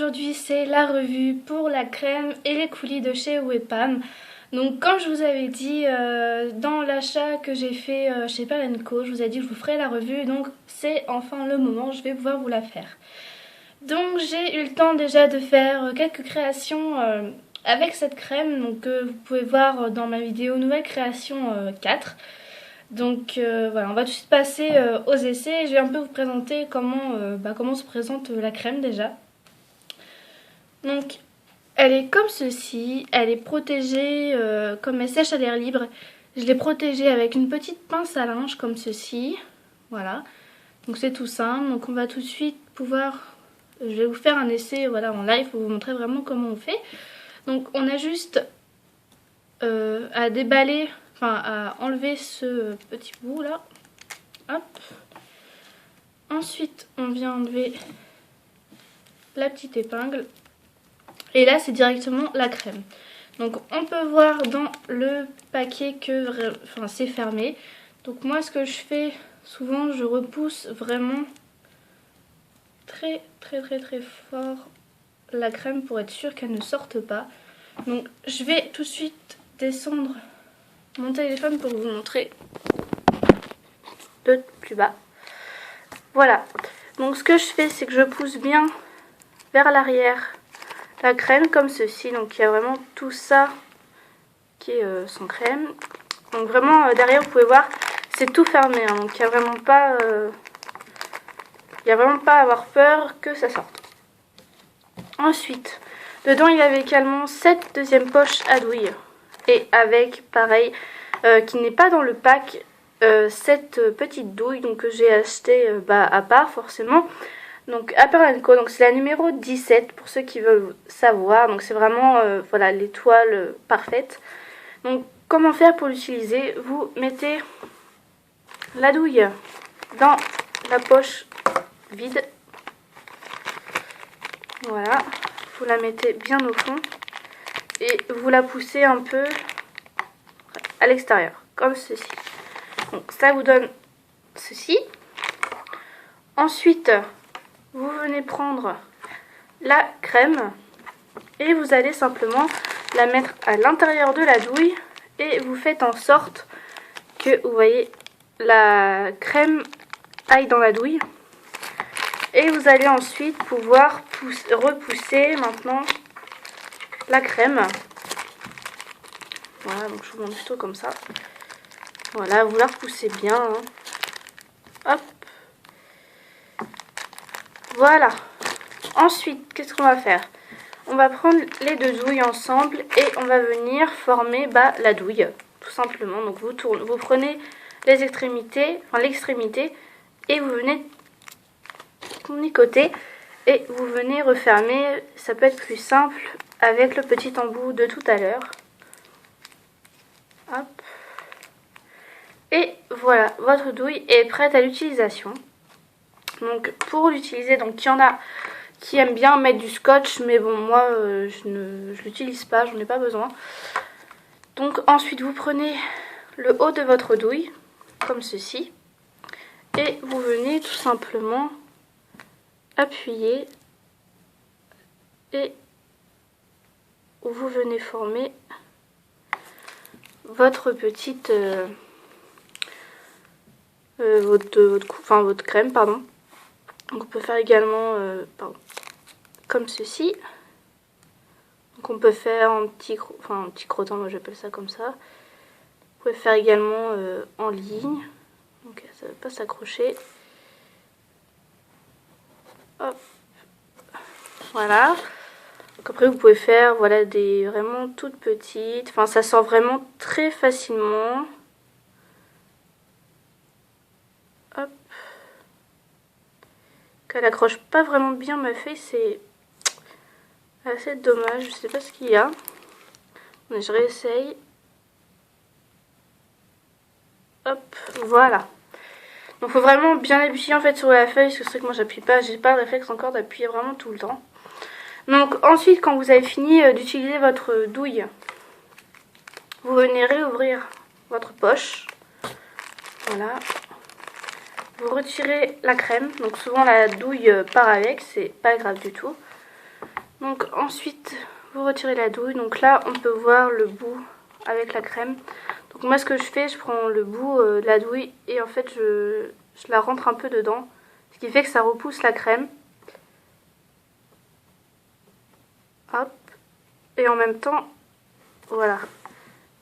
aujourd'hui c'est la revue pour la crème et les coulis de chez Wepam. Donc comme je vous avais dit dans l'achat que j'ai fait chez Palenco, je vous ai dit que je vous ferai la revue, donc c'est enfin le moment, je vais pouvoir vous la faire. Donc j'ai eu le temps déjà de faire quelques créations avec cette crème, donc vous pouvez voir dans ma vidéo nouvelle création 4. Donc voilà, on va tout de suite passer aux essais. Je vais un peu vous présenter comment se présente la crème déjà. Donc elle est comme ceci, elle est protégée comme elle sèche à l'air libre. Je l'ai protégée avec une petite pince à linge comme ceci. Voilà, donc c'est tout simple. Donc on va tout de suite pouvoir, je vais vous faire un essai voilà, en live pour vous montrer vraiment comment on fait. Donc on a juste à déballer, enfin à enlever ce petit bout là. Hop. Ensuite on vient enlever la petite épingle. Et là c'est directement la crème. Donc on peut voir dans le paquet que c'est fermé. Donc moi ce que je fais souvent, je repousse vraiment très fort la crème pour être sûre qu'elle ne sorte pas. Donc je vais tout de suite descendre mon téléphone pour vous montrer de plus bas. Voilà, donc ce que je fais c'est que je pousse bien vers l'arrière la crème comme ceci. Donc il y a vraiment tout ça qui est sans crème. Donc vraiment derrière vous pouvez voir c'est tout fermé hein. Donc il n'y a vraiment pas à avoir peur que ça sorte. Ensuite dedans il y avait également cette deuxième poche à douille. Et avec pareil qui n'est pas dans le pack cette petite douille donc, que j'ai acheté à part forcément. Donc à Palenco, donc c'est la numéro 17 pour ceux qui veulent savoir. Donc c'est vraiment voilà l'étoile parfaite. Donc comment faire pour l'utiliser? Vous mettez la douille dans la poche vide. Voilà, vous la mettez bien au fond et vous la poussez un peu à l'extérieur, comme ceci. Donc ça vous donne ceci. Ensuite, vous venez prendre la crème et vous allez simplement la mettre à l'intérieur de la douille et vous faites en sorte que vous voyez la crème aille dans la douille. Et vous allez ensuite pouvoir repousser maintenant la crème. Voilà, donc je vous montre plutôt comme ça. Voilà, vous la repoussez bien. Hein. Hop. Voilà. Ensuite, qu'est-ce qu'on va faire? On va prendre les deux douilles ensemble et on va venir former la douille, tout simplement. Donc vous prenez les extrémités, enfin l'extrémité, et vous venez tournicoter et vous venez refermer. Ça peut être plus simple avec le petit embout de tout à l'heure. Hop. Et voilà, votre douille est prête à l'utilisation. Donc pour l'utiliser, donc il y en a qui aiment bien mettre du scotch, mais bon moi je l'utilise pas, j'en ai pas besoin. Donc ensuite vous prenez le haut de votre douille, comme ceci, et vous venez tout simplement appuyer et vous venez former votre petite votre crème, pardon. Donc on peut faire également comme ceci. Donc on peut faire un petit crottin, moi j'appelle ça comme ça. Vous pouvez faire également en ligne. Donc ça ne va pas s'accrocher. Hop. Voilà. Donc après vous pouvez faire voilà des vraiment toutes petites. Enfin ça sort vraiment très facilement. Hop. Qu'elle accroche pas vraiment bien ma feuille, c'est assez dommage. Je sais pas ce qu'il y a. Mais je réessaye. Hop, voilà. Donc faut vraiment bien appuyer en fait sur la feuille, parce que c'est vrai que moi j'appuie pas, j'ai pas le réflexe encore d'appuyer vraiment tout le temps. Donc ensuite quand vous avez fini d'utiliser votre douille, vous venez réouvrir votre poche. Voilà. Vous retirez la crème, donc souvent la douille part avec, c'est pas grave du tout. Donc ensuite vous retirez la douille, donc là on peut voir le bout avec la crème. Donc moi ce que je fais, je prends le bout de la douille et en fait je la rentre un peu dedans, ce qui fait que ça repousse la crème. Hop, et en même temps, voilà,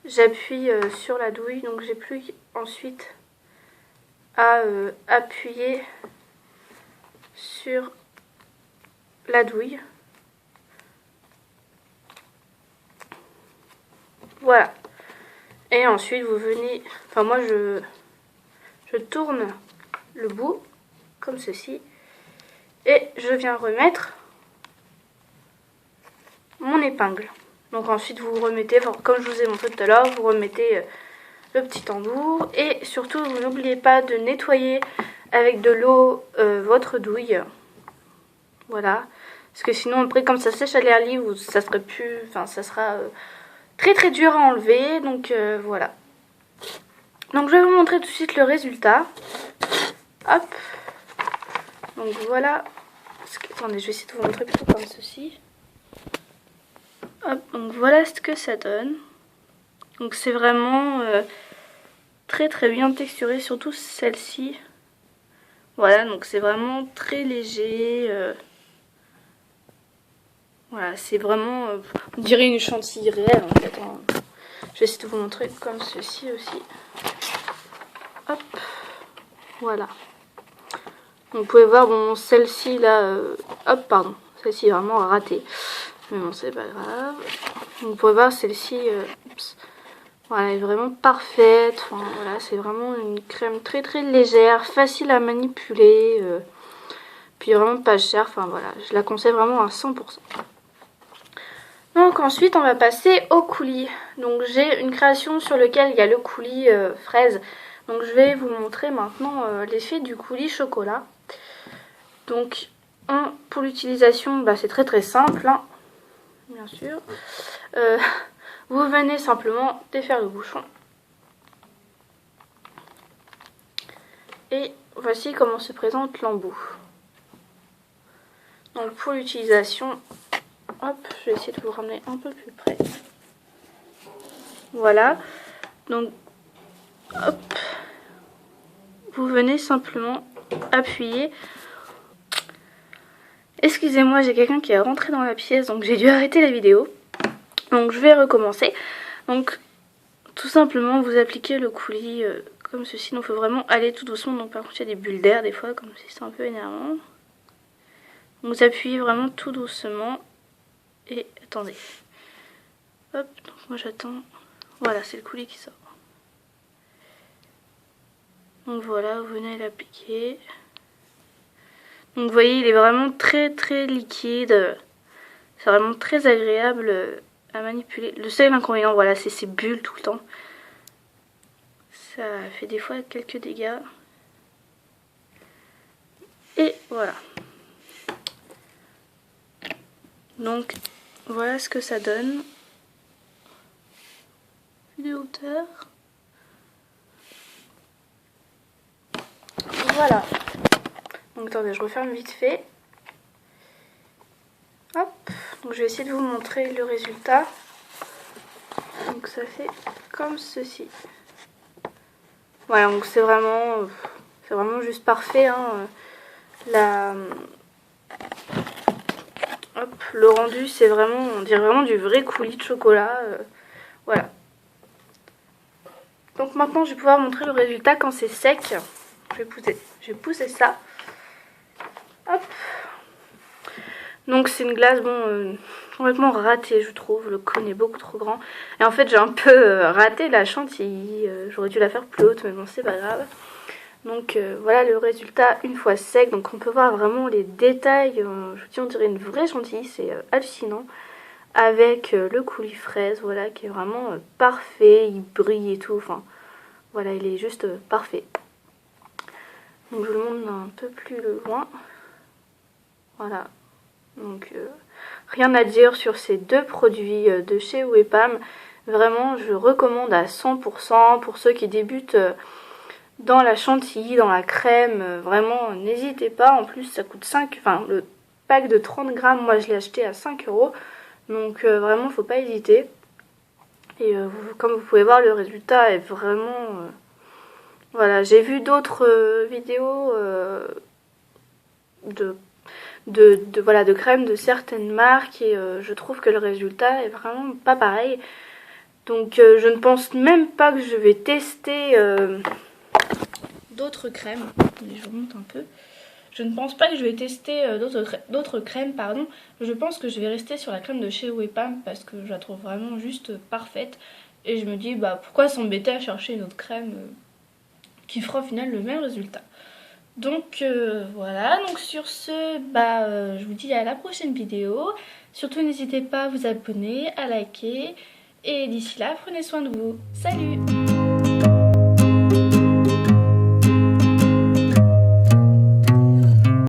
j'appuie sur la douille, donc j'ai plus ensuite à appuyer sur la douille. Voilà. Et ensuite vous venez, enfin moi je tourne le bout comme ceci et je viens remettre mon épingle. Donc ensuite vous remettez, comme je vous ai montré tout à l'heure, vous remettez le petit tambour et surtout vous n'oubliez pas de nettoyer avec de l'eau votre douille. Voilà, parce que sinon après comme ça sèche à l'air libre, ça serait plus, enfin ça sera très très dur à enlever, donc voilà. Donc je vais vous montrer tout de suite le résultat. Hop. Donc voilà. Attendez, je vais essayer de vous montrer plutôt comme ceci. Hop, donc voilà ce que ça donne. Donc c'est vraiment très très bien texturé, surtout celle-ci. Voilà, donc c'est vraiment très léger. Voilà, c'est vraiment, on dirait une chantilly réelle en fait. Hein. Je vais essayer de vous montrer comme ceci aussi. Hop, voilà. Donc, vous pouvez voir, bon, celle-ci là, hop, pardon, celle-ci est vraiment ratée. Mais bon, c'est pas grave. Donc, vous pouvez voir, celle-ci, voilà, elle est vraiment parfaite. Enfin, voilà, c'est vraiment une crème très très légère, facile à manipuler. Puis vraiment pas chère. Enfin, voilà, je la conseille vraiment à 100%. Donc ensuite on va passer au coulis. Donc j'ai une création sur laquelle il y a le coulis fraise. Donc je vais vous montrer maintenant l'effet du coulis chocolat. Donc pour l'utilisation, bah, c'est très très simple, hein, bien sûr. Vous venez simplement défaire le bouchon. Et voici comment se présente l'embout. Donc pour l'utilisation, hop, je vais essayer de vous ramener un peu plus près. Voilà, donc hop, vous venez simplement appuyer. Excusez-moi, j'ai quelqu'un qui est rentré dans la pièce, donc j'ai dû arrêter la vidéo. Donc je vais recommencer. Donc tout simplement vous appliquez le coulis comme ceci. Donc il faut vraiment aller tout doucement. Donc par contre il y a des bulles d'air des fois, comme si c'est un peu énervant. Donc vous appuyez vraiment tout doucement. Et attendez. Hop, donc moi j'attends. Voilà, c'est le coulis qui sort. Donc voilà, vous venez l'appliquer. Donc vous voyez, il est vraiment très très liquide. C'est vraiment très agréable à manipuler. Le seul inconvénient, voilà, c'est ces bulles tout le temps. Ça fait des fois quelques dégâts. Et voilà. Donc voilà ce que ça donne. De hauteur. Voilà. Donc attendez, je referme vite fait. Hop. Donc je vais essayer de vous montrer le résultat. Donc ça fait comme ceci. Voilà, donc c'est vraiment juste parfait. Hein. Hop, le rendu, c'est vraiment, on dirait vraiment du vrai coulis de chocolat. Voilà. Donc maintenant, je vais pouvoir montrer le résultat quand c'est sec. Je vais pousser ça. Hop. Donc c'est une glace, bon, complètement ratée, je trouve. Le cône est beaucoup trop grand. Et en fait, j'ai un peu raté la chantilly. J'aurais dû la faire plus haute, mais bon, c'est pas grave. Donc voilà le résultat une fois sec. Donc on peut voir vraiment les détails. Je vous dis, on dirait une vraie chantilly, c'est hallucinant. Avec le coulis fraise, voilà, qui est vraiment parfait. Il brille et tout. Enfin, voilà, il est juste parfait. Donc je vous le montre un peu plus loin. Voilà. Donc rien à dire sur ces deux produits de chez Wepam. Vraiment, je recommande à 100% pour ceux qui débutent dans la chantilly, dans la crème. Vraiment, n'hésitez pas. En plus, ça coûte 5. Enfin, pack de 30 grammes, moi je l'ai acheté à 5 €. Donc vraiment, faut pas hésiter. Et comme vous pouvez voir, le résultat est vraiment... voilà, j'ai vu d'autres vidéos de crème de certaines marques et je trouve que le résultat est vraiment pas pareil. Donc je ne pense même pas que je vais tester d'autres crèmes. Je remonte un peu. Je ne pense pas que je vais tester d'autres crèmes, pardon. Je pense que je vais rester sur la crème de chez Wepam parce que je la trouve vraiment juste parfaite. Et je me dis, bah pourquoi s'embêter à chercher une autre crème qui fera au final le même résultat. Donc voilà, donc sur ce, je vous dis à la prochaine vidéo. Surtout n'hésitez pas à vous abonner, à liker. Et d'ici là, prenez soin de vous. Salut!